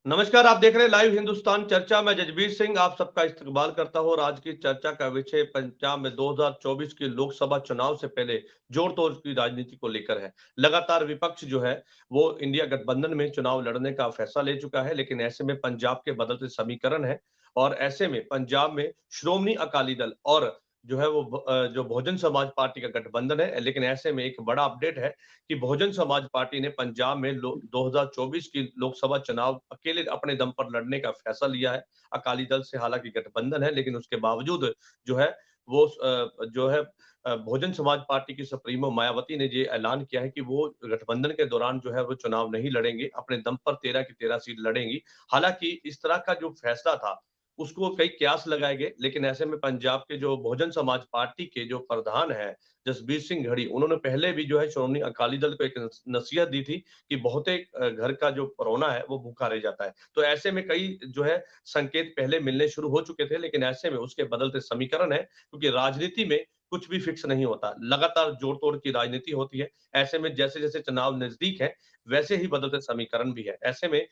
नमस्कार, आप देख रहे हैं लाइव हिंदुस्तान चर्चा। मैं जजबीर सिंह आप सबका इस्तकबाल करता हूं और आज की चर्चा का विषय पंजाब में 2024 के लोकसभा चुनाव से पहले जोड़ तोड़ की राजनीति को लेकर है। लगातार विपक्ष जो है वो इंडिया गठबंधन में चुनाव लड़ने का फैसला ले चुका है, लेकिन ऐसे में पंजाब के बदलते समीकरण है और ऐसे में पंजाब में श्रोमणी अकाली दल और जो है वो जो बहुजन समाज पार्टी का गठबंधन है। लेकिन ऐसे में एक बड़ा अपडेट है कि बहुजन समाज पार्टी ने पंजाब में 2024 की लोकसभा चुनाव अकेले अपने दम पर लड़ने का फैसला लिया है। अकाली दल से हालांकि गठबंधन है, लेकिन उसके बावजूद जो है वो जो है बहुजन समाज पार्टी की सुप्रीमो मायावती ने ये ऐलान किया है कि वो गठबंधन के दौरान जो है वो चुनाव नहीं लड़ेंगे, अपने दम पर 13 की 13 सीट लड़ेंगी। हालांकि इस तरह का जो फैसला था उसको कई कयास लगाए गए, लेकिन ऐसे में पंजाब के जो बहुजन समाज पार्टी के जो प्रधान है जसबीर सिंह घड़ी, उन्होंने पहले भी जो है श्रोमणी अकाली दल को एक नसीहत दी थी कि बहुतेक घर का जो परोना है वो भूखा रह जाता है। तो ऐसे में कई जो है संकेत पहले मिलने शुरू हो चुके थे, लेकिन ऐसे में उसके बदलते समीकरण है, क्योंकि राजनीति में कुछ भी फिक्स नहीं होता, लगातार जोड़ तोड़ की राजनीति होती है। ऐसे में जैसे जैसे चुनाव नजदीक है वैसे ही बदलते समीकरण भी है। ऐसे में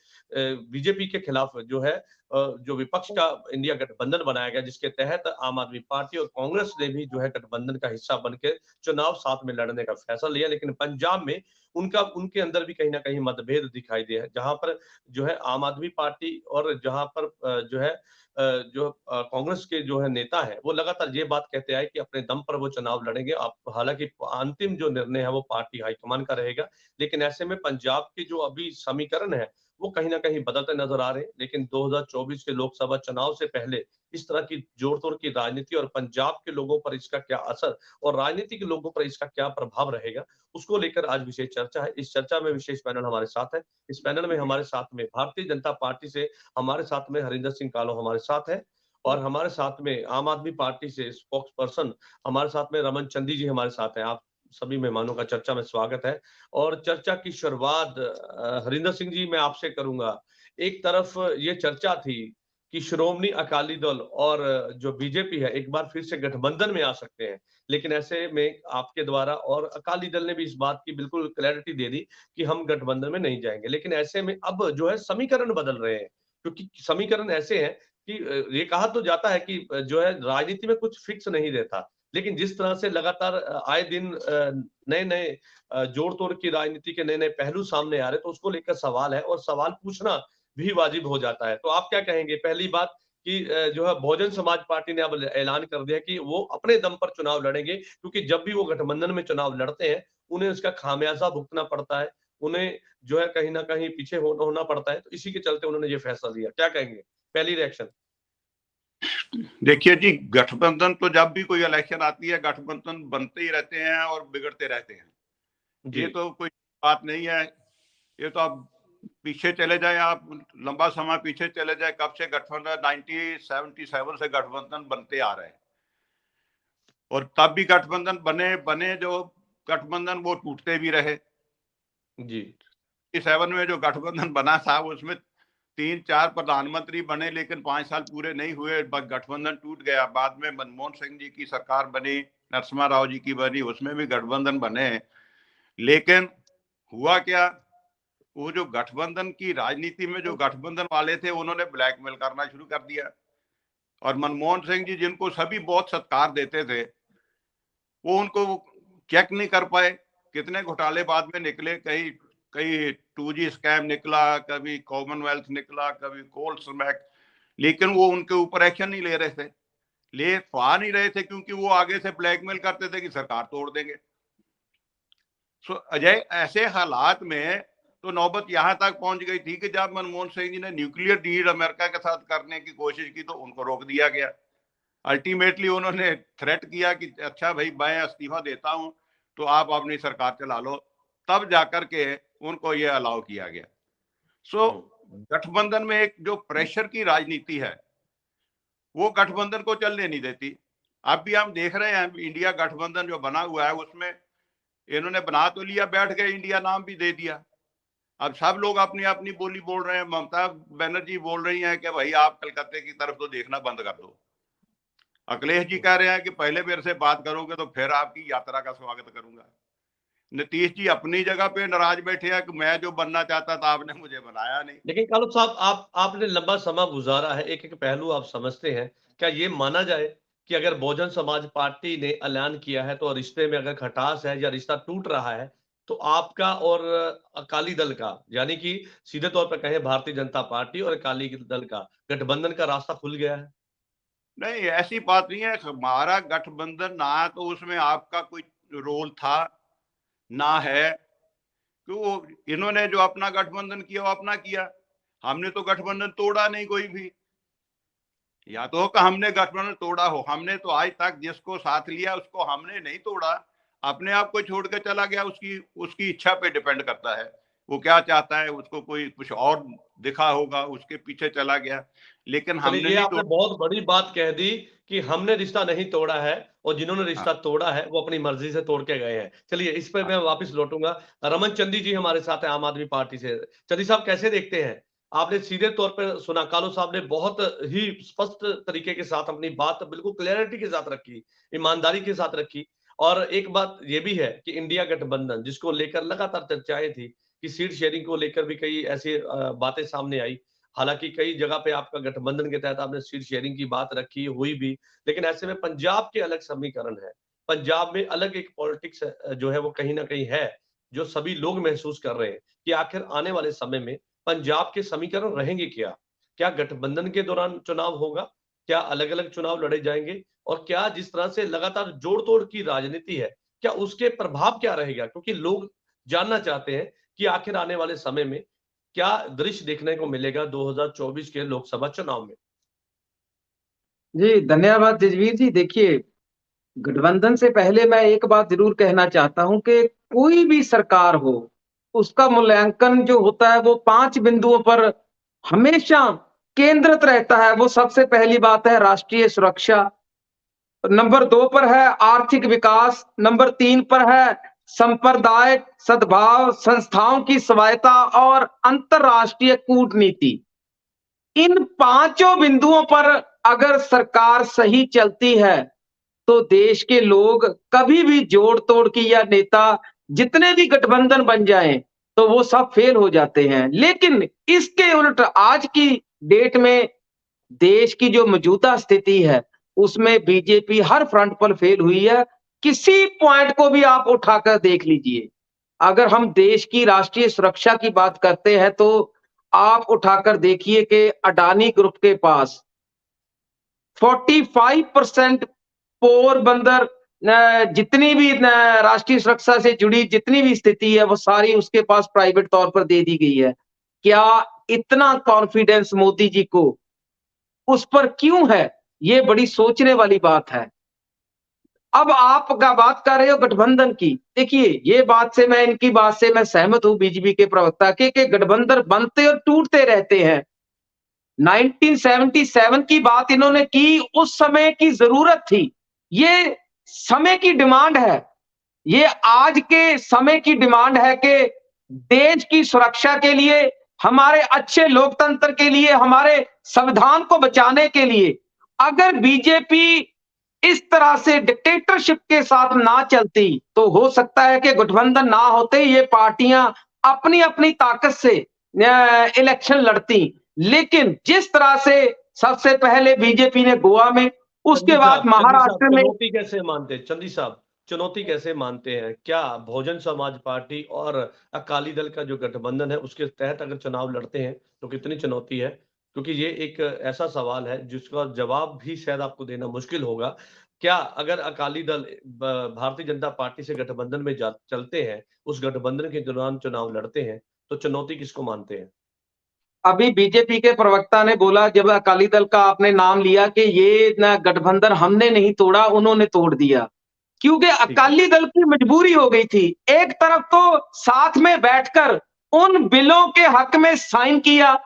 बीजेपी के खिलाफ जो है जो विपक्ष का इंडिया गठबंधन बनाया गया, जिसके तहत आम आदमी पार्टी और कांग्रेस ने भी जो है गठबंधन का हिस्सा बनकर चुनाव साथ में लड़ने का फैसला लिया। लेकिन पंजाब में उनका उनके अंदर भी कहीं ना कहीं मतभेद दिखाई दिया, जहां पर जो है आम आदमी पार्टी और जहां पर जो है जो कांग्रेस के जो है नेता है वो लगातार ये बात कहते आए कि अपने दम पर वो चुनाव लड़ेंगे। आप हालांकि अंतिम जो निर्णय है वो पार्टी हाईकमान का रहेगा, लेकिन ऐसे में पंजाब के जो अभी समीकरण है वो कहीं ना कहीं बदलते नजर आ रहे हैं। लेकिन 2024 के लोकसभा चुनाव से पहले इस तरह की जोड़ तोड़ की राजनीति और पंजाब के लोगों पर इसका क्या असर और राजनीति के लोगों पर इसका क्या प्रभाव रहेगा, उसको लेकर आज विशेष चर्चा है। इस चर्चा में विशेष पैनल हमारे साथ है। इस पैनल में हमारे साथ में भारतीय जनता पार्टी से हमारे साथ में हरिंदर सिंह कालो हमारे साथ है, और हमारे साथ में आम आदमी पार्टी से स्पोक्स पर्सन हमारे साथ में रमन चंदी जी हमारे साथ हैं। आप सभी मेहमानों का चर्चा में स्वागत है। और चर्चा की शुरुआत हरिंदर सिंह जी मैं आपसे करूंगा। एक तरफ ये चर्चा थी कि श्रोमणी अकाली दल और जो बीजेपी है एक बार फिर से गठबंधन में आ सकते हैं, लेकिन ऐसे में आपके द्वारा और अकाली दल ने भी इस बात की बिल्कुल क्लैरिटी दे दी कि हम गठबंधन में नहीं जाएंगे। लेकिन ऐसे में अब जो है समीकरण बदल रहे हैं, क्योंकि समीकरण ऐसे हैं कि ये कहा तो जाता है कि जो है राजनीति में कुछ फिक्स नहीं रहता, लेकिन जिस तरह से लगातार आए दिन नए नए जोड़ तोड़ की राजनीति के नए नए पहलू सामने आ रहे, तो उसको लेकर सवाल है और सवाल पूछना भी वाजिब हो जाता है। तो आप क्या कहेंगे? पहली बात कि जो है बहुजन समाज पार्टी ने अब ऐलान कर दिया कि वो अपने दम पर चुनाव लड़ेंगे, क्योंकि जब भी वो गठबंधन में चुनाव लड़ते हैं उन्हें उसका खामियाजा भुगतना पड़ता है, उन्हें जो है कहीं ना कहीं पीछे होना पड़ता है। तो इसी के चलते उन्होंने ये फैसला लिया। क्या कहेंगे? पहली रिएक्शन। देखिए जी, गठबंधन तो जब भी कोई इलेक्शन आती है गठबंधन बनते ही रहते हैं और बिगड़ते रहते हैं। जी। ये तो कोई बात नहीं है। ये तो आप पीछे चले जाए, आप लंबा समय पीछे चले जाए, कब से गठबंधन 1977 से गठबंधन बनते आ रहे हैं और तब भी गठबंधन बने बने जो गठबंधन वो टूटते भी रहे। जी। 7 में जो गठबंधन बना था उसमें 3-4 प्रधानमंत्री बने, लेकिन 5 साल पूरे नहीं हुए गठबंधन टूट गया। बाद में मनमोहन सिंह जी की सरकार बनी, नरसिम्हा राव जी की बनी, उसमें भी गठबंधन बने। लेकिन हुआ क्या, वो जो गठबंधन की राजनीति में जो गठबंधन वाले थे उन्होंने ब्लैकमेल करना शुरू कर दिया और मनमोहन सिंह जी जिनको सभी बहुत सत्कार देते थे वो उनको चेक नहीं कर पाए। कितने घोटाले बाद में निकले, कहीं कहीं 2G स्कैम निकला, कभी कॉमनवेल्थ निकला, कभी कोल स्मैक, लेकिन वो उनके ऊपर एक्शन नहीं ले रहे थे। ले पा नहीं रहे थे क्योंकि वो आगे से ब्लैकमेल करते थे कि सरकार तोड़ देंगे। सो अजय, ऐसे हालात में तो नौबत यहां तक पहुंच गई थी कि जब मनमोहन सिंह जी ने न्यूक्लियर डील अमेरिका के साथ करने की कोशिश की तो उनको रोक दिया गया। अल्टीमेटली उन्होंने थ्रेट किया कि अच्छा भाई मैं इस्तीफा देता हूं तो आप अपनी सरकार चला लो, तब जाकर के उनको ये अलाउ किया गया। सो गठबंधन में एक जो प्रेशर की राजनीति है वो गठबंधन को चलने नहीं देती। अब भी हम देख रहे हैं इंडिया गठबंधन जो बना हुआ है उसमें इन्होंने बना तो लिया, बैठ गए, इंडिया नाम भी दे दिया। अब सब लोग अपनी अपनी बोली बोल रहे हैं। ममता बनर्जी बोल रही हैं कि भाई आप कलकत्ते की तरफ तो देखना बंद कर दो। अखिलेश जी कह रहे हैं कि पहले मेरे से बात करोगे तो फिर आपकी यात्रा का स्वागत करूंगा। नीतीश जी अपनी जगह पे नाराज बैठे हैं कि मैं जो बनना चाहता था आपने मुझे बनाया नहीं। लेकिन कालू साहब, आपने लंबा समय गुजारा है, एक एक पहलू आप समझते हैं। क्या ये माना जाए कि अगर बहुजन समाज पार्टी ने ऐलान किया है तो रिश्ते में अगर खटास है या रिश्ता टूट रहा है, तो आपका और अकाली दल का, यानी कि सीधे तौर पर कहें भारतीय जनता पार्टी और अकाली दल का गठबंधन का रास्ता खुल गया है? नहीं, ऐसी बात नहीं है। हमारा गठबंधन ना तो उसमें आपका कोई रोल था ना है, क्यों इन्होंने जो अपना गठबंधन किया वो अपना किया, हमने तो गठबंधन तोड़ा नहीं कोई भी। या तो कि हमने गठबंधन तोड़ा हो, हमने तो आज तक जिसको साथ लिया उसको हमने नहीं तोड़ा, अपने आप को छोड़ के चला गया। उसकी उसकी इच्छा पे डिपेंड करता है, वो क्या चाहता है, उसको कोई कुछ और दिखा होगा उसके पीछे चला गया, लेकिन चलिए, हमने ये नहीं आपने तोड़ा। बहुत बड़ी बात कह दी कि हमने रिश्ता नहीं तोड़ा है और जिन्होंने हाँ, रिश्ता तोड़ा है वो अपनी मर्जी से तोड़ के गए हैं। चलिए, इस पे हाँ। मैं वापस लौटूंगा। रमन चंदी जी हमारे साथ हैं, आम आदमी पार्टी से। चंदी साहब, कैसे देखते हैं? आपने सीधे तौर पर सुना, कालू साहब ने बहुत ही स्पष्ट तरीके के साथ अपनी बात बिल्कुल क्लैरिटी के साथ रखी, ईमानदारी के साथ रखी। और एक बात ये भी है कि इंडिया गठबंधन जिसको लेकर लगातार चर्चाएं थी कि सीट शेयरिंग को लेकर भी कई ऐसी बातें सामने आई। हालांकि कई जगह पे आपका गठबंधन के तहत आपने सीट शेयरिंग की बात रखी हुई भी, लेकिन ऐसे में पंजाब के अलग समीकरण है। पंजाब में अलग एक पॉलिटिक्स जो है वो कहीं ना कहीं है, जो सभी लोग महसूस कर रहे हैं कि आखिर आने वाले समय में पंजाब के समीकरण रहेंगे क्या? क्या गठबंधन के दौरान चुनाव होगा? क्या अलग अलग चुनाव लड़े जाएंगे? और क्या जिस तरह से लगातार जोड़ तोड़ की राजनीति है, क्या उसके प्रभाव क्या रहेगा? क्योंकि लोग जानना चाहते हैं कि आखिर आने वाले समय में क्या दृश्य देखने को मिलेगा 2024 के लोकसभा चुनाव में? जी धन्यवाद जजवीर जी। देखिए, गठबंधन से पहले मैं एक बात जरूर कहना चाहता हूं कि कोई भी सरकार हो, उसका मूल्यांकन जो होता है वो 5 बिंदुओं पर हमेशा केंद्रित रहता है। वो सबसे पहली बात है राष्ट्रीय सुरक्षा, नंबर 2 पर है आर्थिक विकास, नंबर 3 पर है सांप्रदायिक सद्भाव, संस्थाओं की स्वायत्ता और अंतर्राष्ट्रीय कूटनीति। इन पांचों बिंदुओं पर अगर सरकार सही चलती है तो देश के लोग कभी भी जोड़ तोड़ की या नेता जितने भी गठबंधन बन जाएं तो वो सब फेल हो जाते हैं। लेकिन इसके उल्ट आज की डेट में देश की जो मौजूदा स्थिति है उसमें बीजेपी हर फ्रंट पर फेल हुई है। किसी पॉइंट को भी आप उठाकर देख लीजिए। अगर हम देश की राष्ट्रीय सुरक्षा की बात करते हैं तो आप उठाकर देखिए कि अडानी ग्रुप के पास 45% पोरबंदर जितनी भी राष्ट्रीय सुरक्षा से जुड़ी जितनी भी स्थिति है वो सारी उसके पास प्राइवेट तौर पर दे दी गई है। क्या इतना कॉन्फिडेंस मोदी जी को उस पर क्यों है? ये बड़ी सोचने वाली बात है। अब आप बात कर रहे हो गठबंधन की। देखिए, ये बात से मैं इनकी बात से मैं सहमत हूं बीजेपी के प्रवक्ता के कि गठबंधन बनते और टूटते रहते हैं। 1977 की बात इन्होंने की, उस समय की जरूरत थी। ये समय की डिमांड है। ये आज के समय की डिमांड है कि देश की सुरक्षा के लिए, हमारे अच्छे लोकतंत्र के लिए, हमारे संविधान को बचाने के लिए अगर बीजेपी इस तरह से डिक्टेटरशिप के साथ ना चलती तो हो सकता है कि गठबंधन ना होते, ये पार्टियां अपनी अपनी ताकत से इलेक्शन लड़ती। लेकिन जिस तरह से सबसे पहले बीजेपी ने गोवा में, उसके बाद महाराष्ट्र में, चुनौती कैसे मानते हैं चंदी साहब? चुनौती कैसे मानते हैं? क्या बहुजन समाज पार्टी और अकाली दल का जो गठबंधन है उसके तहत अगर चुनाव लड़ते हैं तो कितनी चुनौती है? क्योंकि ये एक ऐसा सवाल है जिसका जवाब भी शायद आपको देना मुश्किल होगा। क्या अगर अकाली दल भारतीय जनता पार्टी से गठबंधन में चलते हैं, उस गठबंधन के दौरान चुनाव लड़ते हैं, तो चुनौती किसको मानते हैं? अभी बीजेपी के प्रवक्ता ने बोला, जब अकाली दल का आपने नाम लिया, कि ये न गठबंधन हमने नहीं तोड़ा, उन्होंने तोड़ दिया। क्योंकि ठीक है। अकाली दल की मजबूरी हो गई थी। एक तरफ तो साथ में बैठकर उन बिलों के हक में साइन किया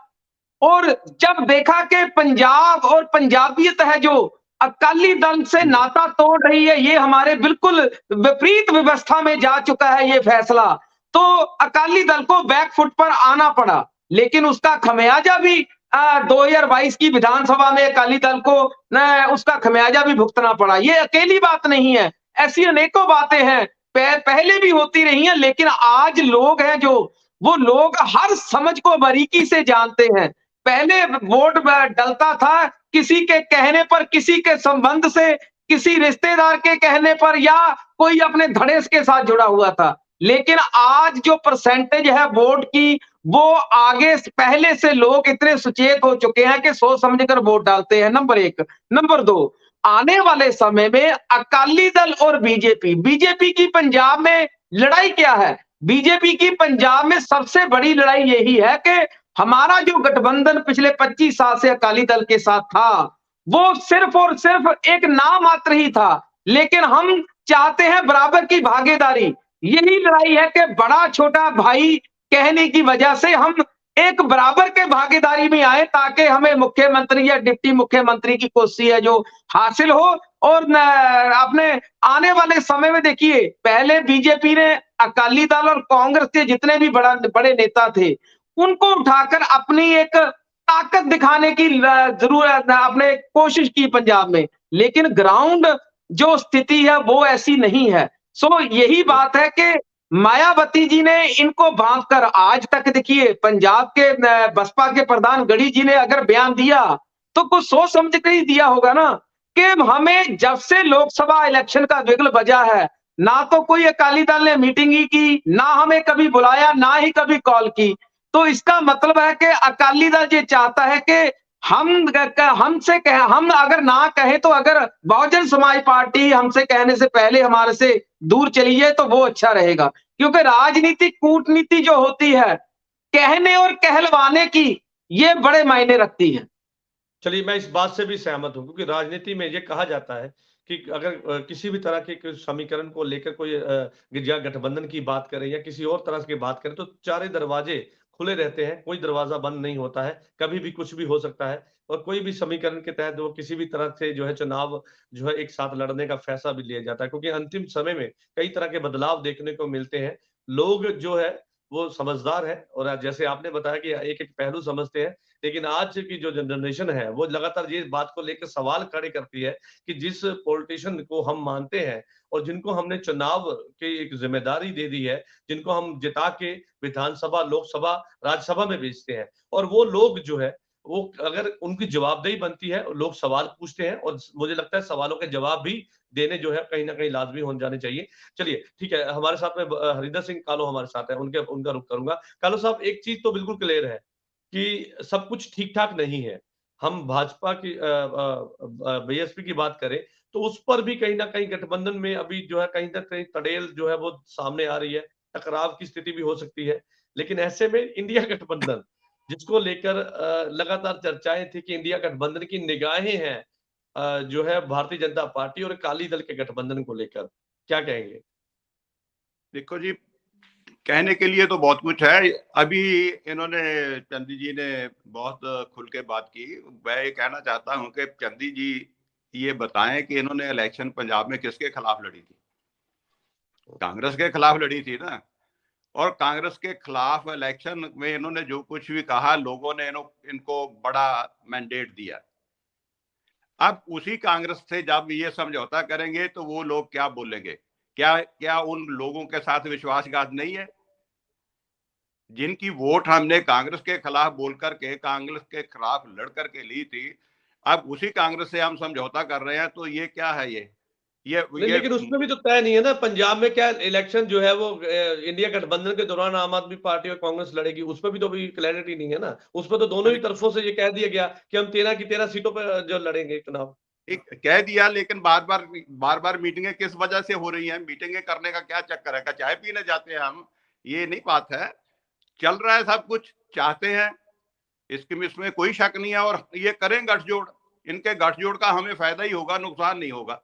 और जब देखा कि पंजाब और पंजाबियत है जो अकाली दल से नाता तोड़ रही है, ये हमारे बिल्कुल विपरीत व्यवस्था में जा चुका है ये फैसला, तो अकाली दल को बैकफुट पर आना पड़ा। लेकिन उसका खमियाजा भी 2022 की विधानसभा में अकाली दल को उसका खमियाजा भी भुगतना पड़ा। ये अकेली बात नहीं है, ऐसी अनेकों बातें हैं पहले भी होती रही हैं, लेकिन आज लोग हैं जो, वो लोग हर समझ को बारीकी से जानते हैं। पहले वोट डलता था किसी के कहने पर, किसी के संबंध से, किसी रिश्तेदार के कहने पर, या कोई अपने धड़ेस के साथ जुड़ा हुआ था। लेकिन आज जो परसेंटेज है वोट की, वो आगे पहले से लोग इतने सचेत हो चुके हैं कि सोच समझकर वोट डालते हैं, नंबर एक। नंबर दो, आने वाले समय में अकाली दल और बीजेपी, बीजेपी की पंजाब में लड़ाई क्या है? बीजेपी की पंजाब में सबसे बड़ी लड़ाई यही है कि हमारा जो गठबंधन पिछले 25 साल से अकाली दल के साथ था, वो सिर्फ और सिर्फ एक नाम मात्र ही था, लेकिन हम चाहते हैं बराबर की भागीदारी। यही लड़ाई है कि बड़ा छोटा भाई कहने की वजह से हम एक बराबर के भागीदारी में आए, ताकि हमें मुख्यमंत्री या डिप्टी मुख्यमंत्री की कुर्सी है जो हासिल हो। और अपने आने वाले समय में देखिए, पहले बीजेपी ने अकाली दल और कांग्रेस के जितने भी बड़े नेता थे, उनको उठाकर अपनी एक ताकत दिखाने की जरूरत, आपने कोशिश की पंजाब में, लेकिन ग्राउंड जो स्थिति है वो ऐसी नहीं है। सो यही बात है कि मायावती जी ने इनको बांधकर, आज तक देखिए पंजाब के बसपा के प्रधान गढ़ी जी ने अगर बयान दिया तो कुछ सोच समझ कर ही दिया होगा ना, कि हमें जब से लोकसभा इलेक्शन का विगल बजा है, ना तो कोई अकाली दल ने मीटिंग ही की, ना हमें कभी बुलाया, ना ही कभी कॉल की। तो इसका मतलब है कि अकाली दल ये चाहता है कि हमसे हम अगर ना कहे तो, अगर बहुजन समाज पार्टी हमसे कहने से पहले हमारे से दूर चली जाए तो वो अच्छा रहेगा। क्योंकि राजनीति, कूटनीति जो होती है, कहने और कहलवाने की, ये बड़े मायने रखती है। चलिए, मैं इस बात से भी सहमत हूँ, क्योंकि राजनीति में ये कहा जाता है कि अगर किसी भी तरह के समीकरण को लेकर कोई या गठबंधन की बात करें या किसी और तरह की बात करें, तो चारे दरवाजे खुले रहते हैं, कोई दरवाजा बंद नहीं होता है, कभी भी कुछ भी हो सकता है। और कोई भी समीकरण के तहत वो किसी भी तरह से जो है चुनाव जो है एक साथ लड़ने का फैसला भी लिया जाता है, क्योंकि अंतिम समय में कई तरह के बदलाव देखने को मिलते हैं। लोग जो है वो समझदार है, और जैसे आपने बताया कि एक एक पहलू समझते हैं, लेकिन आज की जो जनरेशन है वो लगातार ये बात को लेकर सवाल खड़े करती है कि जिस पॉलिटिशियन को हम मानते हैं और जिनको हमने चुनाव की एक जिम्मेदारी दे दी है, जिनको हम जिता के विधानसभा, लोकसभा, राज्यसभा में भेजते हैं, और वो लोग जो है वो अगर उनकी जवाबदेही बनती है, लोग सवाल पूछते हैं, और मुझे लगता है सवालों के जवाब भी देने जो है कहीं ना कहीं लाजमी हो जाने चाहिए। चलिए ठीक है, हमारे साथ में हरिंदर सिंह कालो हमारे साथ है, उनका रुख करूंगा। कालो साहब, एक चीज तो बिल्कुल क्लियर है कि सब कुछ ठीक-ठाक नहीं है। हम भाजपा की बीएसपी की बात करें, तो उस पर भी कहीं न कहीं गठबंधन में अभी जो है कहीं न कहीं तड़ेल जो है वो सामने आ रही है, टकराव की स्थिति भी हो सकती है। लेकिन ऐसे में इंडिया गठबंधन, जिसको लेकर लगातार चर्चाएँ थी कि इंडिया गठबंधन की निगाहें हैं जो है भारतीय जनता पार्टी और अकाली दल के गठबंधन को लेकर, क्या कहेंगे? देखो जी, कहने के लिए तो बहुत कुछ है। अभी इन्होंने, चंदी जी ने बहुत खुल के बात की। मैं ये कहना चाहता हूं कि चंदी जी ये बताएं कि इन्होंने इलेक्शन पंजाब में किसके खिलाफ लड़ी थी? कांग्रेस के खिलाफ लड़ी थी ना। और कांग्रेस के खिलाफ इलेक्शन में इन्होंने जो कुछ भी कहा, लोगों ने इनको बड़ा मैंडेट दिया। अब उसी कांग्रेस से जब ये समझौता करेंगे तो वो लोग क्या बोलेंगे? क्या उन लोगों के साथ विश्वासघात नहीं है? जिनकी वोट हमने कांग्रेस के खिलाफ बोल करके, कांग्रेस के खिलाफ लड़ करके ली थी, अब उसी कांग्रेस से हम समझौता कर रहे हैं, तो ये क्या है? नहीं, लेकिन उसमें भी तो तय नहीं है ना, पंजाब में क्या इलेक्शन जो है वो इंडिया गठबंधन के दौरान आम आदमी पार्टी और कांग्रेस लड़ेगी, उसमें भी तो अभी क्लैरिटी नहीं है ना। उसमें तो दोनों ही तरफों से ये कह दिया गया कि हम 13 की 13 सीटों पर जो लड़ेंगे चुनाव। एक कह दिया, लेकिन बार बार मीटिंगें किस वजह से हो रही हैं? मीटिंगें करने का क्या चक्कर है? क्या चाय पीने जाते हैं हम? ये नहीं बात है। चल रहा है सब कुछ, चाहते हैं, इसमें कोई शक नहीं है। और ये करें गठजोड़, इनके गठजोड़ का हमें फायदा ही होगा, नुकसान नहीं होगा।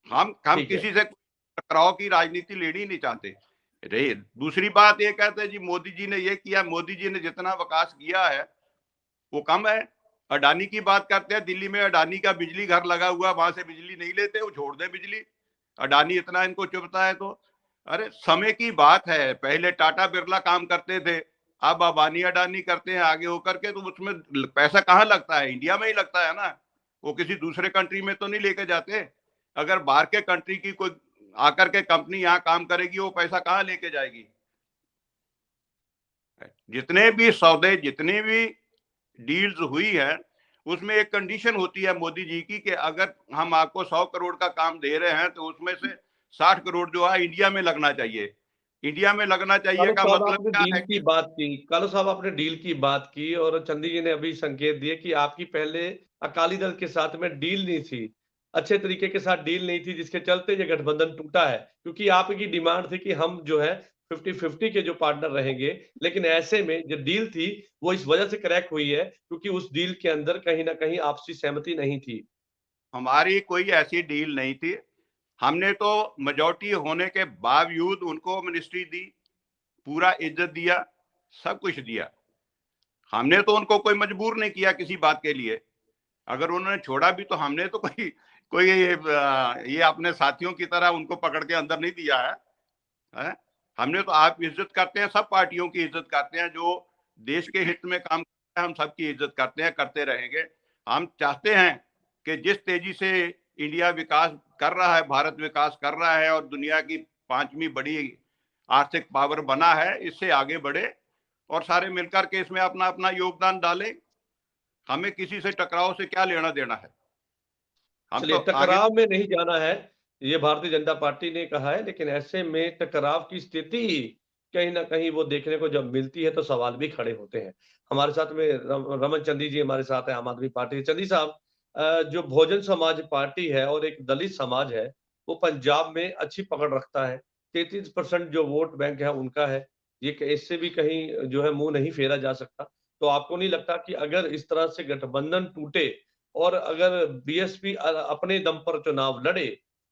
हम किसी से टकराव की राजनीति लेनी नहीं चाहते। रे दूसरी बात ये कहते हैं जी मोदी जी ने ये किया, मोदी जी ने जितना विकास किया है वो कम है। अडानी की बात करते हैं, दिल्ली में अडानी का बिजली घर लगा हुआ, वहां से बिजली नहीं लेते, वो छोड़ दे बिजली। अडानी इतना इनको चुभता है तो अरे समय की बात है। पहले टाटा बिरला काम करते थे, अब अबानी अडानी करते हैं आगे होकर के, तो उसमें पैसा कहाँ लगता है? इंडिया में ही लगता है ना, वो किसी दूसरे कंट्री में तो नहीं लेके जाते। अगर बाहर के कंट्री की कोई आकर के कंपनी यहाँ काम करेगी, वो पैसा कहाँ लेके जाएगी? जितने भी सौदे, जितनी भी डील्स हुई है, उसमें एक कंडीशन होती है मोदी जी की कि अगर हम आपको 100 करोड़ का काम दे रहे हैं तो उसमें से 60 करोड़ जो है इंडिया में लगना चाहिए। इंडिया में लगना चाहिए का मतलब क्या है कि कालू साहब आपने डील की बात की और चंदी जी ने अभी संकेत दिए कि आपकी पहले अकाली दल के साथ में डील नहीं थी, अच्छे तरीके के साथ डील नहीं थी, जिसके चलते ये गठबंधन टूटा है, क्योंकि आपकी डिमांड थी कि हम जो है 50-50 के जो पार्टनर रहेंगे। लेकिन ऐसे में जो डील थी वो इस वजह से क्रैक हुई है क्योंकि उस डील के अंदर कहीं ना कहीं आपसी सहमति नहीं थी। हमारी कोई ऐसी डील नहीं थी। हमने तो मेजॉरिटी होने के बावजूद उनको मिनिस्ट्री दी, पूरा इज्जत दिया, सब कुछ दिया। हमने तो उनको कोई मजबूर नहीं किया किसी बात के लिए। अगर उन्होंने छोड़ा भी तो हमने तो कोई ये अपने साथियों की तरह उनको पकड़ के अंदर नहीं दिया है? हमने तो आप इज्जत करते हैं, सब पार्टियों की इज्जत करते हैं, जो देश के हित में काम करते हैं हम सबकी इज्जत करते हैं, करते रहेंगे। हम चाहते हैं कि जिस तेजी से इंडिया विकास कर रहा है, भारत विकास कर रहा है और दुनिया की 5वीं बड़ी आर्थिक पावर बना है, इससे आगे बढ़े और सारे मिलकर के इसमें अपना अपना योगदान डालें। हमें किसी से टकराव से क्या लेना देना है? हम चलिए, तो टकराव में नहीं जाना है, ये भारतीय जनता पार्टी ने कहा है, लेकिन ऐसे में टकराव की स्थिति कहीं ना कहीं वो देखने को जब मिलती है तो सवाल भी खड़े होते हैं। हमारे साथ में रमन चंदी जी हमारे साथ है, आम आदमी पार्टी। चंदी साहब, जो बहुजन समाज पार्टी है और एक दलित समाज है, वो पंजाब में अच्छी पकड़ रखता है। 33% जो वोट बैंक है उनका है। ये इससे भी कहीं जो है मुंह नहीं फेरा जा सकता। तो आपको नहीं लगता कि अगर इस तरह से गठबंधन टूटे और अगर बीएसपी अपने दम पर चुनाव लड़े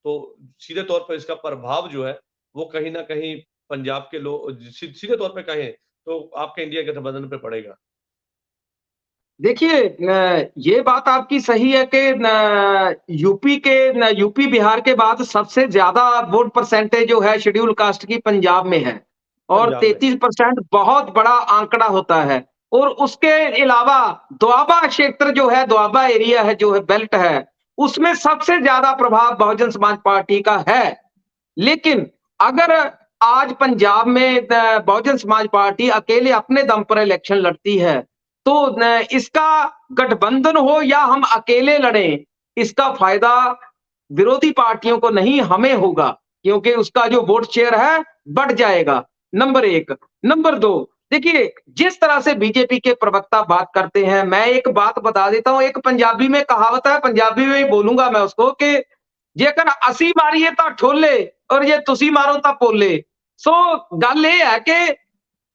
तो सीधे तौर पर इसका प्रभाव जो है वो कहीं ना कहीं पंजाब के लोग सीधे तौर पे कहें तो आपके इंडिया गठबंधन पे पड़ेगा? देखिए, ये बात आपकी सही है कि यूपी बिहार के बाद सबसे ज्यादा वोट परसेंटेज जो है शेड्यूल कास्ट की पंजाब में है और पंजाब में 33% बहुत बड़ा आंकड़ा होता है। और उसके अलावा दोआबा क्षेत्र जो है, दोआबा एरिया है, जो है बेल्ट है, उसमें सबसे ज्यादा प्रभाव बहुजन समाज पार्टी का है। लेकिन अगर आज पंजाब में बहुजन समाज पार्टी अकेले अपने दम पर इलेक्शन लड़ती है तो इसका गठबंधन हो या हम अकेले लड़ें, इसका फायदा विरोधी पार्टियों को नहीं, हमें होगा, क्योंकि उसका जो वोट शेयर है बढ़ जाएगा। नंबर 1। नंबर 2, देखिए जिस तरह से बीजेपी के प्रवक्ता बात करते हैं, मैं एक बात बता देता हूं, एक पंजाबी में कहावत है, पंजाबी में ही बोलूंगा मैं उसको कि जेकर असी मारिए तो ठोले और ये तुसी मारो तो पोले। सो गल ये है कि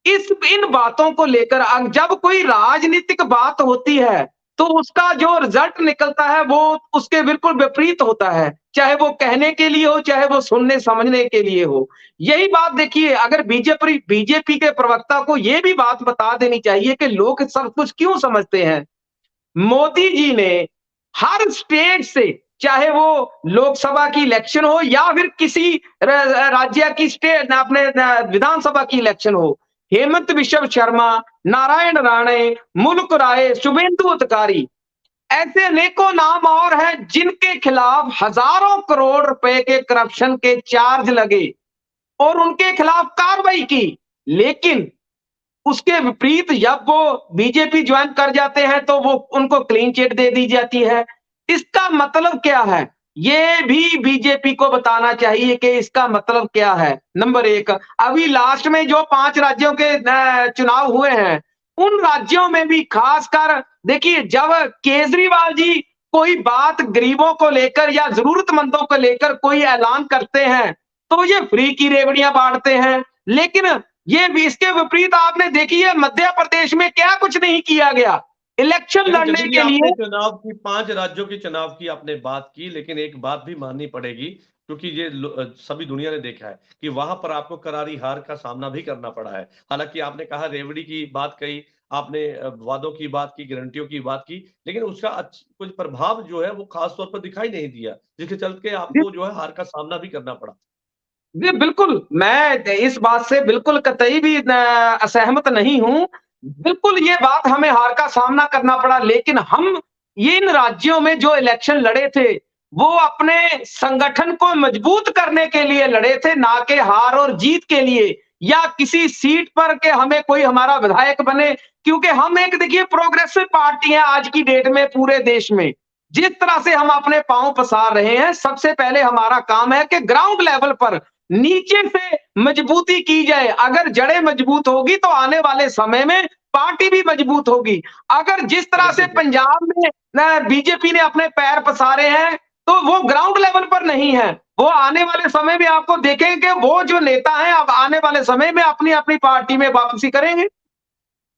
इन बातों को लेकर जब कोई राजनीतिक बात होती है तो उसका जो रिजल्ट निकलता है वो उसके बिल्कुल विपरीत होता है, चाहे वो कहने के लिए हो, चाहे वो सुनने समझने के लिए हो। यही बात देखिए, अगर बीजेपी के प्रवक्ता को ये भी बात बता देनी चाहिए कि लोग सब कुछ क्यों समझते हैं। मोदी जी ने हर स्टेट से, चाहे वो लोकसभा की इलेक्शन हो या फिर किसी राज्य की स्टेट अपने विधानसभा की इलेक्शन हो, हेमंत बिश्व शर्मा, नारायण राणे, मुल्क राय, शुभेंदु अधिकारी, ऐसे अनेकों नाम और हैं जिनके खिलाफ हजारों करोड़ रुपए के करप्शन के चार्ज लगे और उनके खिलाफ कार्रवाई की। लेकिन उसके विपरीत जब वो बीजेपी ज्वाइन कर जाते हैं तो वो उनको क्लीन चिट दे दी जाती है। इसका मतलब क्या है, ये भी बीजेपी को बताना चाहिए कि इसका मतलब क्या है। नंबर 1, अभी लास्ट में जो 5 राज्यों के चुनाव हुए हैं, उन राज्यों में भी खासकर देखिए, जब केजरीवाल जी कोई बात गरीबों को लेकर या जरूरतमंदों को लेकर कोई ऐलान करते हैं तो ये फ्री की रेवड़ियां बांटते हैं। लेकिन ये भी इसके विपरीत आपने देखी है, मध्य प्रदेश में क्या कुछ नहीं किया गया इलेक्शन लड़ने के लिए। चुनाव की 5 राज्यों के चुनाव की आपने बात की, लेकिन एक बात भी माननी पड़ेगी, क्योंकि ये सभी दुनिया ने देखा है कि वहां पर आपको करारी हार का सामना भी करना पड़ा है। हालांकि आपने कहा रेवड़ी की बात कही, आपने वादों की बात की, गारंटियों की बात की, लेकिन उसका कुछ प्रभाव जो है वो खास तौर पर दिखाई नहीं दिया, जिसके चलते आपको जो है हार का सामना भी करना पड़ा। जी बिल्कुल, मैं इस बात से बिल्कुल कतई भी असहमत नहीं हूं। बिल्कुल ये बात, हमें हार का सामना करना पड़ा, लेकिन हम ये इन राज्यों में जो इलेक्शन लड़े थे वो अपने संगठन को मजबूत करने के लिए लड़े थे, ना कि हार और जीत के लिए या किसी सीट पर के हमें कोई हमारा विधायक बने। क्योंकि हम एक देखिए प्रोग्रेसिव पार्टी है आज की डेट में पूरे देश में। जिस तरह से हम अपने पांव पसार रहे हैं, सबसे पहले हमारा काम है कि ग्राउंड लेवल पर नीचे से मजबूती की जाए। अगर जड़ें मजबूत होगी तो आने वाले समय में पार्टी भी मजबूत होगी। अगर जिस तरह से पंजाब में बीजेपी ने अपने पैर पसारे हैं, तो वो ग्राउंड लेवल पर नहीं है। वो आने वाले समय में आपको देखेंगे कि वो जो नेता हैं अब आने वाले समय में अपनी अपनी पार्टी में वापसी करेंगे।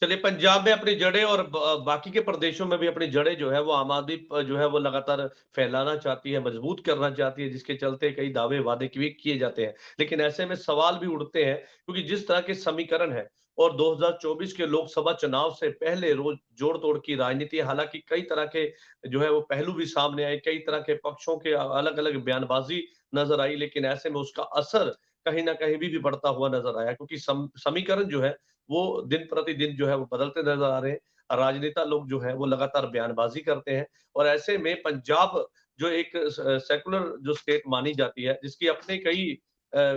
चलिए, पंजाब में अपनी जड़ें और बाकी के प्रदेशों में भी अपनी जड़ें जो है वो आम आदमी जो है वो लगातार फैलाना चाहती है, मजबूत करना चाहती है, जिसके चलते कई दावे वादे किए जाते हैं। लेकिन ऐसे में सवाल भी उठते हैं, क्योंकि जिस तरह के समीकरण है और 2024 के लोकसभा चुनाव से पहले रोज जोड़ तोड़ की राजनीति, हालांकि कई तरह के जो है वो पहलू भी सामने आए, कई तरह के पक्षों के अलग अलग बयानबाजी नजर आई, लेकिन ऐसे में उसका असर कहीं ना कहीं भी बढ़ता हुआ नजर आया, क्योंकि समीकरण जो है वो दिन प्रतिदिन जो है वो बदलते नजर आ रहे हैं। राजनेता लोग जो है वो लगातार बयानबाजी करते हैं, और ऐसे में पंजाब जो एक सेकुलर जो स्टेट मानी जाती है, जिसकी अपने कई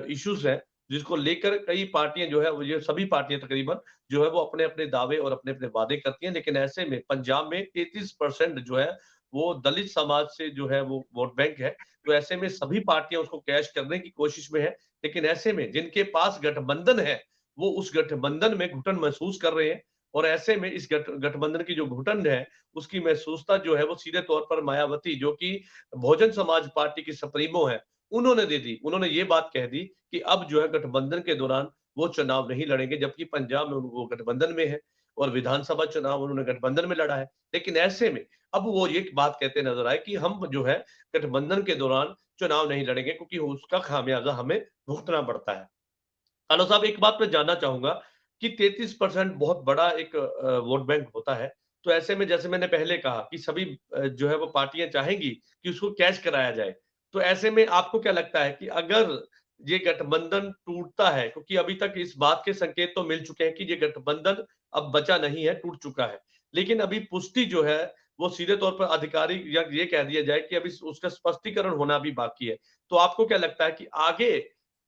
इश्यूज हैं, जिसको लेकर कई पार्टियां जो है वो, ये सभी पार्टियां तकरीबन जो है वो अपने अपने दावे और अपने अपने वादे करती हैं। लेकिन ऐसे में पंजाब में 33% जो है वो दलित समाज से जो है वो वोट बैंक है। तो ऐसे में सभी पार्टियां उसको कैश करने की कोशिश में है। लेकिन ऐसे में जिनके पास गठबंधन है, वो उस गठबंधन में घुटन महसूस कर रहे हैं, और ऐसे में इस गठबंधन की जो घुटन है, उसकी महसूसता जो है वो सीधे तौर पर मायावती, जो कि बहुजन समाज पार्टी की सुप्रीमो है, उन्होंने दे दी। उन्होंने ये बात कह दी कि अब जो है गठबंधन के दौरान वो चुनाव नहीं लड़ेंगे, जबकि पंजाब में वो गठबंधन में है और विधानसभा चुनाव उन्होंने गठबंधन में लड़ा है। लेकिन ऐसे में अब वो ये बात कहते नजर आए कि हम जो है गठबंधन के दौरान चुनाव नहीं लड़ेंगे, क्योंकि उसका खामियाजा हमें भुगतना पड़ता है। कालो साहब, एक बात मैं जानना चाहूंगा कि 33% बहुत बड़ा एक वोट बैंक होता है। तो ऐसे में जैसे मैंने पहले कहा कि सभी जो है वो पार्टियां चाहेंगी कि उसको कैश कराया जाए। तो ऐसे में आपको क्या लगता है कि अगर ये गठबंधन टूटता है, क्योंकि अभी तक इस बात के संकेत तो मिल चुके हैं कि ये गठबंधन अब बचा नहीं है, टूट चुका है, लेकिन अभी पुष्टि जो है वो सीधे तौर पर अधिकारी या ये कह दिया जाए कि अभी उसका स्पष्टीकरण होना भी बाकी है। तो आपको क्या लगता है कि आगे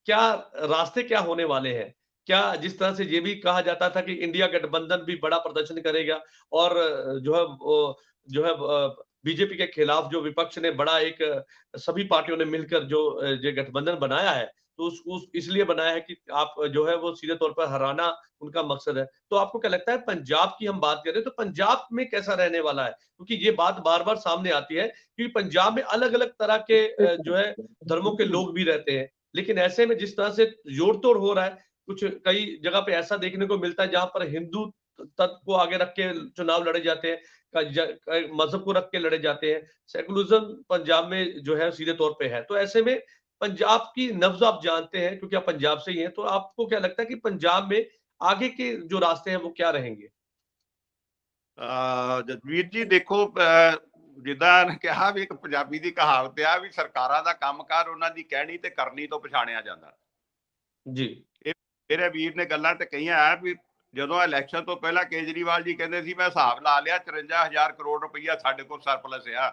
क्या रास्ते क्या होने वाले हैं? क्या जिस तरह से ये भी कहा जाता था कि इंडिया गठबंधन भी बड़ा प्रदर्शन करेगा, और जो है वो जो है बीजेपी के खिलाफ जो विपक्ष ने बड़ा एक सभी पार्टियों ने मिलकर जो ये गठबंधन बनाया है, तो उस इसलिए बनाया है कि आप जो है वो सीधे तौर पर हराना उनका मकसद है। तो आपको क्या लगता है, पंजाब की हम बात करें तो पंजाब में कैसा रहने वाला है? क्योंकि ये बात बार-बार सामने आती है कि पंजाब में अलग-अलग तरह के जो है धर्मों के लोग भी रहते हैं। लेकिन ऐसे में जिस तरह से जोड़-तोड़ हो रहा है, कुछ कई जगह पे ऐसा देखने को मिलता है जहाँ पर हिंदू तत्व को आगे रख के चुनाव लड़े जाते हैं, मजहब को रख के लड़े जाते हैं। सेकुलरिज्म पंजाब में जो है सीधे तौर पे है। तो ऐसे में पंजाब की नब्ज आप जानते हैं, क्योंकि आप पंजाब से ही हैं, तो आपको क्या लगता है कि पंजाब में आगे के जो रास्ते हैं वो क्या रहेंगे? ਜਸਵੀਰ ਜੀ ਦੇਖੋ, ਜਿੱਦਾਂ ਕਿਹਾ ਵੀ ਇੱਕ ਪੰਜਾਬੀ ਦੀ ਕਹਾਵਤ ਆ ਵੀ ਸਰਕਾਰਾਂ ਦਾ ਕੰਮਕਾਰ ਉਹਨਾਂ ਦੀ ਕਹਿਣੀ ਤੇ ਕਰਨੀ ਤੋਂ ਪਛਾਣਿਆ ਜਾਂਦਾ। जी। ਇਹ ਮੇਰੇ ਵੀਰ ਨੇ ਗੱਲਾਂ ਤੇ ਕਹੀਆਂ ਆ ਵੀ ਜਦੋਂ ਇਲੈਕਸ਼ਨ ਤੋਂ ਪਹਿਲਾਂ ਕੇਜਰੀਵਾਲ ਜੀ ਕਹਿੰਦੇ ਸੀ ਮੈਂ ਹਿਸਾਬ ਲਾ ਲਿਆ 54,000 ਕਰੋੜ ਰੁਪਈਆ ਸਾਡੇ ਕੋਲ ਸਰਪਲਸ ਆ,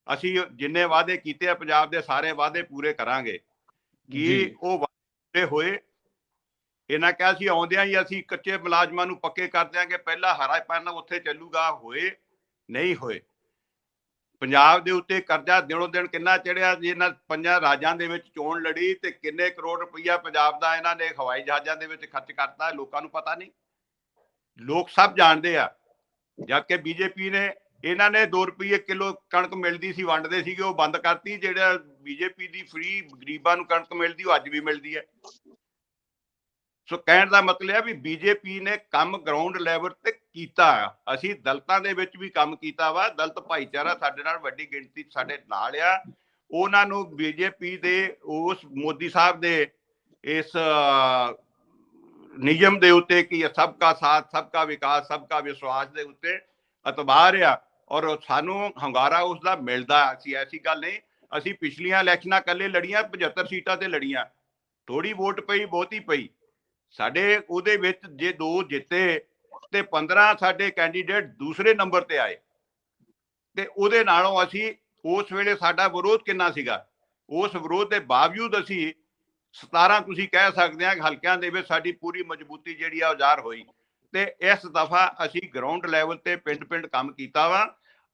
ਅਸੀਂ ਜਿੰਨੇ ਵਾਅਦੇ ਕੀਤੇ ਆ ਪੰਜਾਬ ਦੇ ਸਾਰੇ ਵਾਅਦੇ ਪੂਰੇ ਕਰਾਂਗੇ। ਜੀ। ਕੀ ਉਹ ਵਾਅਦੇ ਹੋਏ? ਇਹਨਾਂ ਕਿਹਾ ਸੀ ਆਉਂਦਿਆਂ ਹੀ ਅਸੀਂ ਕੱਚੇ ਮੁਲਾਜ਼ਮਾਂ ਨੂੰ ਪੱਕੇ ਕਰ ਦਿਆਂਗੇ, ਪਹਿਲਾ ਹਰਾ ਪੈਨ ਉੱਥੇ ਚੱਲੂਗਾ। ਹੋਏ? ਨਹੀਂ ਹੋਏ। ਪੰਜਾਬ ਦੇ ਉੱਤੇ ਕਰਜ਼ਾ ਦਿਨੋਂ ਦਿਨ ਕਿੰਨਾ ਚੜਿਆ। ਇਹਨਾਂ 5 ਰਾਜਾਂ ਦੇ ਵਿੱਚ ਚੋਣ ਲੜੀ ਤੇ ਕਿੰਨੇ ਕਰੋੜ ਰੁਪਈਆ ਪੰਜਾਬ ਦਾ ਇਹਨਾਂ ਨੇ ਹਵਾਈ ਜਹਾਜ਼ਾਂ ਦੇ ਵਿੱਚ ਖਰਚ ਕਰਤਾ, ਲੋਕਾਂ ਨੂੰ ਪਤਾ ਨਹੀਂ। ਲੋਕ ਸਭ ਜਾਣਦੇ ਆ। ਜਦ ਕਿ ਬੀਜੇਪੀ ਨੇ, ਇਹਨਾਂ ਨੇ 2 ਰੁਪਏ ਕਿਲੋ ਕਣਕ ਮਿਲਦੀ ਸੀ ਵੰਡਦੇ ਸੀਗੇ, ਉਹ ਬੰਦ ਕਰਤੀ। ਜਿਹੜਾ ਬੀਜੇਪੀ ਦੀ ਫ੍ਰੀ ਗਰੀਬਾਂ ਨੂੰ ਕਣਕ ਮਿਲਦੀ ਉਹ ਅੱਜ ਵੀ ਮਿਲਦੀ ਹੈ। ਸੋ ਕਹਿਣ ਦਾ ਮਤਲਬ ਹੈ ਵੀ ਬੀਜੇਪੀ ਨੇ ਕੰਮ ਗਰਾਊਂਡ ਲੈਵਲ ਤੇ ਕੀਤਾ। ਅਸੀਂ ਦਲਿਤਾਂ ਦੇ ਵਿੱਚ ਵੀ ਕੰਮ ਕੀਤਾ ਵਾ। ਦਲਿਤ ਭਾਈਚਾਰਾ ਸਾਡੇ ਨਾਲ ਵੱਡੀ ਗਿਣਤੀ ਸਾਡੇ ਨਾਲ ਆ। ਉਹਨਾਂ ਨੂੰ ਬੀਜੇਪੀ ਦੇ ਉਸ ਮੋਦੀ ਸਾਹਿਬ ਦੇ ਇਸ ਨਿਯਮ ਦੇ ਉੱਤੇ ਕਿ ਸਭ ਕਾ ਸਾਥ ਸਭ ਕਾ ਵਿਕਾਸ ਸਭ ਕਾ ਵਿਸ਼ਵਾਸ ਦੇ ਉੱਤੇ ਅਤਬਾਰ ਆ, ਔਰ ਸਾਨੂੰ ਹੰਗਾਰਾ ਉਸਦਾ ਮਿਲਦਾ। ਅਸੀਂ ਐਸੀ ਗੱਲ ਨਹੀਂ, ਅਸੀਂ ਪਿਛਲੀਆਂ ਇਲੈਕਸ਼ਨਾਂ ਇਕੱਲੇ ਲੜੀਆਂ 75 ਸੀਟਾਂ ਤੇ ਲੜੀਆਂ, ਥੋੜੀ ਵੋਟ ਪਈ ਬਹੁਤੀ ਪਈ। ਸਾਡੇ ਉਹਦੇ ਵਿੱਚ ਜੇ 2 ਜਿੱਤੇ ਤੇ 15 ਸਾਡੇ ਕੈਂਡੀਡੇਟ ਦੂਸਰੇ ਨੰਬਰ ਤੇ ਆਏ, ਤੇ ਉਹਦੇ ਨਾਲੋਂ ਅਸੀਂ ਉਸ ਵੇਲੇ ਸਾਡਾ ਵਿਰੋਧ ਕਿੰਨਾ ਸੀਗਾ। ਉਸ ਵਿਰੋਧ ਦੇ ਬਾਵਜੂਦ ਅਸੀਂ 17 ਤੁਸੀਂ ਕਹਿ ਸਕਦੇ ਆ ਹਲਕਿਆਂ ਦੇ ਵਿੱਚ ਸਾਡੀ ਪੂਰੀ ਮਜ਼ਬੂਤੀ ਜਿਹੜੀ ਆ ਉਜਾਰ ਹੋਈ। ਤੇ ਇਸ ਦਫਾ ਅਸੀਂ ਗਰਾਊਂਡ ਲੈਵਲ ਤੇ ਪਿੰਡ ਕੰਮ ਕੀਤਾ ਵਾ।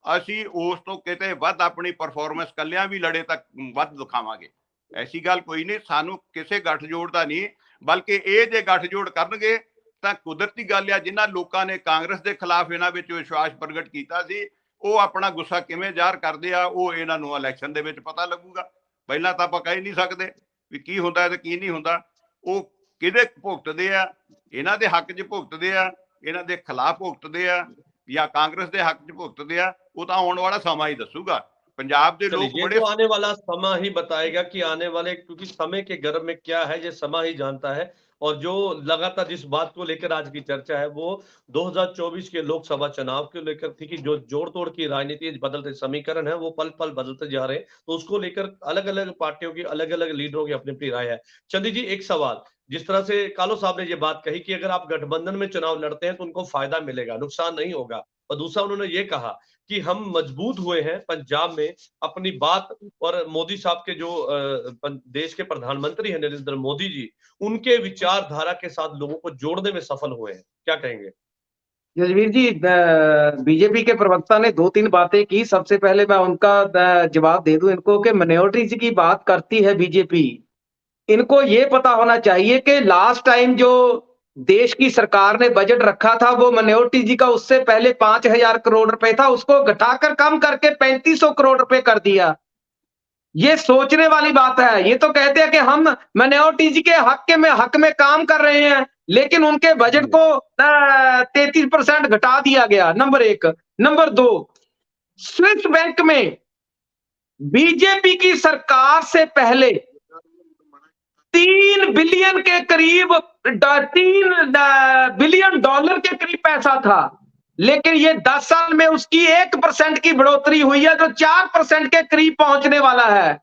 ਅਸੀਂ ਉਸ ਤੋਂ ਕਿਤੇ ਵੱਧ ਆਪਣੀ ਪਰਫਾਰਮੈਂਸ ਕੱਲਿਆਂ ਵੀ ਲੜੇ ਤੱਕ ਵੱਧ ਦਿਖਾਵਾਂਗੇ। ਐਸੀ ਗੱਲ ਕੋਈ ਨਹੀਂ, ਸਾਨੂੰ ਕਿਸੇ ਗੱਠਜੋੜ ਦਾ ਨਹੀਂ, ਬਲਕਿ ਇਹ ਜੇ ਗੱਠਜੋੜ ਕਰਨਗੇ ਤਾਂ ਕੁਦਰਤੀ ਗੱਲ ਆ ਜਿਨ੍ਹਾਂ ਲੋਕਾਂ ਨੇ ਕਾਂਗਰਸ ਦੇ ਖਿਲਾਫ ਇਹਨਾਂ ਵਿੱਚ ਵਿਸ਼ਵਾਸ ਪ੍ਰਗਟ ਕੀਤਾ ਸੀ ਉਹ ਆਪਣਾ ਗੁੱਸਾ ਕਿਵੇਂ ਜ਼ਾਹਰ ਕਰਦੇ ਆ ਉਹ ਇਹਨਾਂ ਨੂੰ ਇਲੈਕਸ਼ਨ ਦੇ ਵਿੱਚ ਪਤਾ ਲੱਗੂਗਾ। ਪਹਿਲਾਂ ਤਾਂ ਆਪਾਂ ਕਹਿ ਨਹੀਂ ਸਕਦੇ ਵੀ ਕੀ ਹੁੰਦਾ ਤੇ ਕੀ ਨਹੀਂ ਹੁੰਦਾ। ਉਹ ਕਿਹਦੇ ਭੁਗਤਦੇ ਆ, ਇਹਨਾਂ ਦੇ ਹੱਕ 'ਚ ਭੁਗਤਦੇ ਆ, ਇਹਨਾਂ ਦੇ ਖਿਲਾਫ ਭੁਗਤਦੇ ਆ ਜਾਂ ਕਾਂग्रेस ਦੇ ਹੱਕ 'ਚ ਭੁਗਤਦੇ ਆ, ਉਹ ਤਾਂ ਆਉਣ वाला समा ही दसूगा। पंजाब के लोग बड़े तो आने वाला समा ही बताएगा कि आने वाले, क्योंकि समय के गर्भ में क्या है ये समा ही जानता है। और जो लगातार जिस बात को लेकर आज की चर्चा है वो 2024 के लोकसभा चुनाव को लेकर थी कि जो जोड़ तोड़ की राजनीति बदलते समीकरण है वो पल पल बदलते जा रहे हैं, तो उसको लेकर अलग अलग पार्टियों की अलग अलग लीडरों की अपनी अपनी राय है। चंदी जी, एक सवाल, जिस तरह से कालो साहब ने ये बात कही कि अगर आप गठबंधन में चुनाव लड़ते हैं तो उनको फायदा मिलेगा, नुकसान नहीं होगा, और दूसरा उन्होंने ये कहा कि हम मजबूत हुए हैं पंजाब में अपनी बात, और मोदी साहब के जो देश के प्रधानमंत्री हैं नरेंद्र मोदी जी, उनके विचारधारा के साथ लोगों को जोड़ने में सफल हुए हैं, क्या कहेंगे? जसवीर जी, बीजेपी के प्रवक्ता ने 2-3 बातें की। सबसे पहले मैं उनका जवाब दे दूं इनको कि माइनॉरिटीज की बात करती है बीजेपी। इनको ये पता होना चाहिए कि लास्ट टाइम जो देश की सरकार ने बजट रखा था वो माइनॉरिटीज का उससे पहले 5,000 करोड़ रुपए था, उसको घटाकर कम करके 3,500 करोड़ रुपए कर दिया। ये सोचने वाली बात है। ये तो कहते हैं कि हम माइनॉरिटीज के हक में काम कर रहे हैं, लेकिन उनके बजट को 33% घटा दिया गया, नंबर 1। नंबर 2, स्विस बैंक में बीजेपी की सरकार से पहले 3 बिलियन के करीब, $3 बिलियन के करीब पैसा था, लेकिन ये 10 साल में उसकी 1% की बढ़ोतरी हुई है, जो 4% के करीब पहुंचने वाला है।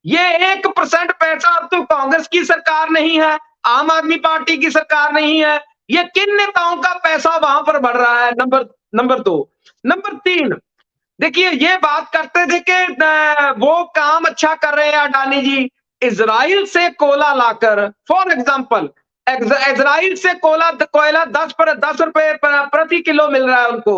ये 1% पैसा अब तो कांग्रेस की सरकार नहीं है, आम आदमी पार्टी की सरकार नहीं है, ये किन नेताओं का पैसा वहां पर बढ़ रहा है। नंबर 2। नंबर 3, देखिए ये बात करते थे कि वो काम अच्छा कर रहे हैं अडानी जी, इजराइल से कोयला लाकर, फॉर एग्जाम्पल इजराइल से कोयला 10 रुपए प्रति किलो मिल रहा है उनको,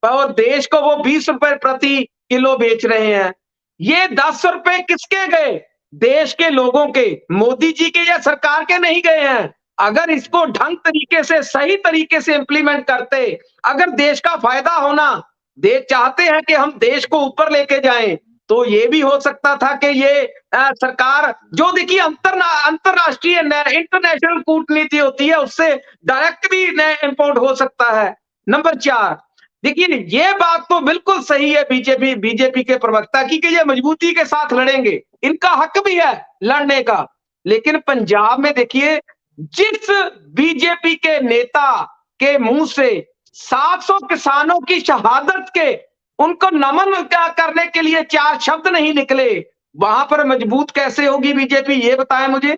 और देश को वो 20 रुपए प्रति किलो बेच रहे हैं। ये 10 रुपए किसके गए? देश के लोगों के, मोदी जी के या सरकार के नहीं गए हैं। अगर इसको ढंग तरीके से, सही तरीके से इंप्लीमेंट करते, अगर देश का फायदा होना, चाहते हैं कि हम देश को ऊपर लेके जाएं, तो ये भी हो सकता था कि ये सरकार जो, देखिए अंतरराष्ट्रीय इंटरनेशनल कूटनीति होती है, उससे डायरेक्ट भी इंपोर्ट हो सकता है। नंबर 4, देखिए ये बात तो बिल्कुल सही है बीजेपी के प्रवक्ता की कि ये मजबूती के साथ लड़ेंगे, इनका हक भी है लड़ने का। लेकिन पंजाब में देखिए, जिस बीजेपी के नेता के मुंह से 700 किसानों की शहादत के उनको नमन करने के लिए 4 शब्द नहीं निकले, वहां पर मजबूत कैसे होगी बीजेपी? ये बताएं मुझे।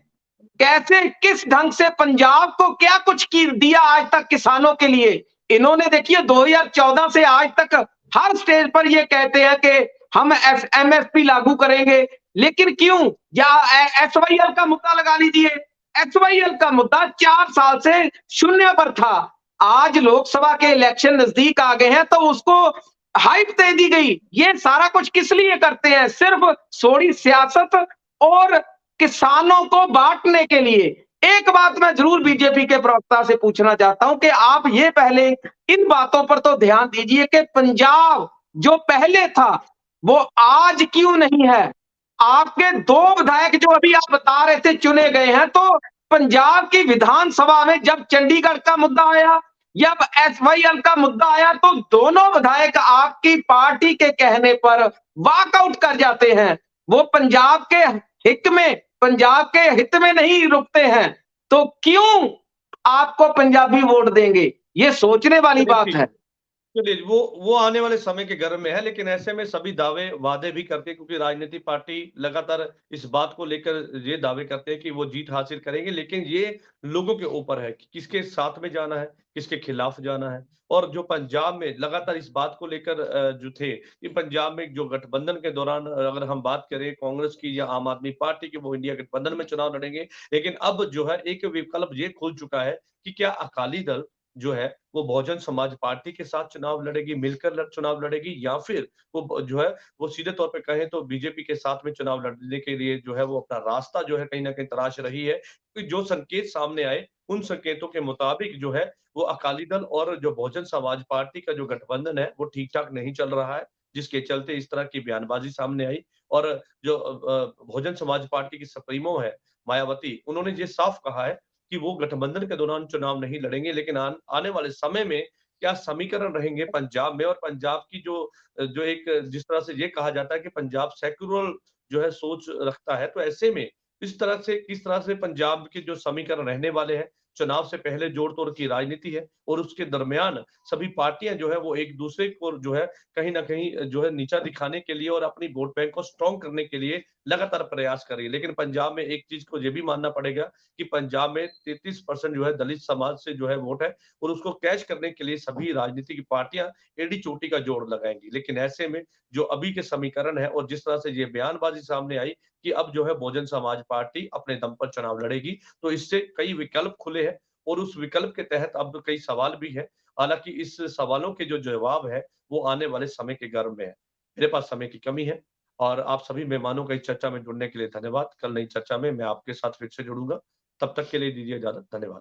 कैसे, किस ढंग से पंजाब को क्या कुछ दिया आज तक किसानों के लिए? इन्होंने देखिए 2014 से आज तक हर स्टेज पर ये कहते हैं कि हम MSP लागू करेंगे, लेकिन क्यों? या SYL का मुद्दा लगा लीजिए, SYL का मुद्दा 4 साल से शून्य पर था। आज लोकसभा के इलेक्शन नजदीक आ गए हैं तो उसको हाइप दे दी गई। ये सारा कुछ किस लिए करते हैं? सिर्फ सोड़ी सियासत और किसानों को बांटने के लिए। एक बात मैं जरूर बीजेपी के प्रवक्ता से पूछना चाहता हूं कि आप ये पहले इन बातों पर तो ध्यान दीजिए कि पंजाब जो पहले था वो आज क्यों नहीं है। आपके 2 विधायक जो अभी आप बता रहे थे चुने गए हैं, तो पंजाब की विधानसभा में जब चंडीगढ़ का मुद्दा आया या SYL का मुद्दा आया, तो दोनों विधायक आपकी पार्टी के कहने पर वॉकआउट कर जाते हैं। वो पंजाब के हित में नहीं रुकते हैं, तो क्यों आपको पंजाबी वोट देंगे? ये सोचने वाली बात है। चलिए वो आने वाले समय के गर्भ में है, लेकिन ऐसे में सभी दावे वादे भी करते हैं, क्योंकि राजनीतिक पार्टी लगातार इस बात को लेकर ये दावे करते हैं कि वो जीत हासिल करेंगे, लेकिन ये लोगों के ऊपर है कि किसके साथ में जाना है, किसके खिलाफ जाना है। और जो पंजाब में लगातार इस बात को लेकर जो थे कि पंजाब में जो गठबंधन के दौरान अगर हम बात करें कांग्रेस की या आम आदमी पार्टी की, वो इंडिया गठबंधन में चुनाव लड़ेंगे। लेकिन अब जो है एक विकल्प ये खुल चुका है कि क्या अकाली दल जो है वो बहुजन समाज पार्टी के साथ चुनाव लड़ेगी, मिलकर चुनाव लड़ेगी, या फिर वो जो है वो सीधे तौर पे कहें तो बीजेपी के साथ में चुनाव लड़ने के लिए जो है वो अपना रास्ता जो है कहीं न कहीं तराश रही है। क्योंकि जो संकेत सामने आए, उन संकेतों के मुताबिक जो है वो अकाली दल और जो बहुजन समाज पार्टी का जो गठबंधन है, वो ठीक-ठाक नहीं चल रहा है, जिसके चलते इस तरह की बयानबाज़ी सामने आई। और जो बहुजन समाज पार्टी की सुप्रीमो है, मायावती, उन्होंने ये साफ कहा है कि वो गठबंधन के दौरान चुनाव नहीं लड़ेंगे, लेकिन आने वाले समय में क्या समीकरण रहेंगे पंजाब में, और पंजाब की जो एक जिस तरह से ये कहा जाता है कि पंजाब सेक्युलर जो है सोच रखता है, तो ऐसे में इस तरह से किस तरह से पंजाब के जो समीकरण रहने वाले हैं, चुनाव से पहले जोड़-तोड़ की राजनीति है और उसके दरमियान सभी पार्टियां जो है वो एक-दूसरे को जो है कहीं न कहीं जो है नीचा दिखाने के लिए और अपनी वोट बैंक को स्ट्रॉन्ग करने के लिए लगातार प्रयास कर रही है। लेकिन पंजाब में एक चीज़ को ये भी मानना पड़ेगा कि पंजाब में 33% जो है दलित समाज से जो है वोट है, और उसको कैच करने के लिए सभी राजनीतिक पार्टियां एड़ी-चोटी का जोड़ लगाएंगी। लेकिन ऐसे में जो अभी के समीकरण है और जिस तरह से ये बयानबाजी सामने आई कि अब जो है बहुजन समाज पार्टी अपने दम पर चुनाव लड़ेगी, तो इससे कई विकल्प खुले हैं और उस विकल्प के तहत अब कई सवाल भी हैं। हालाँकि इस सवालों के जो जवाब है, वो आने वाले समय के गर्भ में है। मेरे पास समय की कमी है और आप सभी मेहमानों का इस चर्चा में जुड़ने के लिए धन्यवाद। कल नई चर्चा में मैं आपके साथ फिर से जुड़ूँगा। तब तक के लिए दीजिए इजाज़त। धन्यवाद।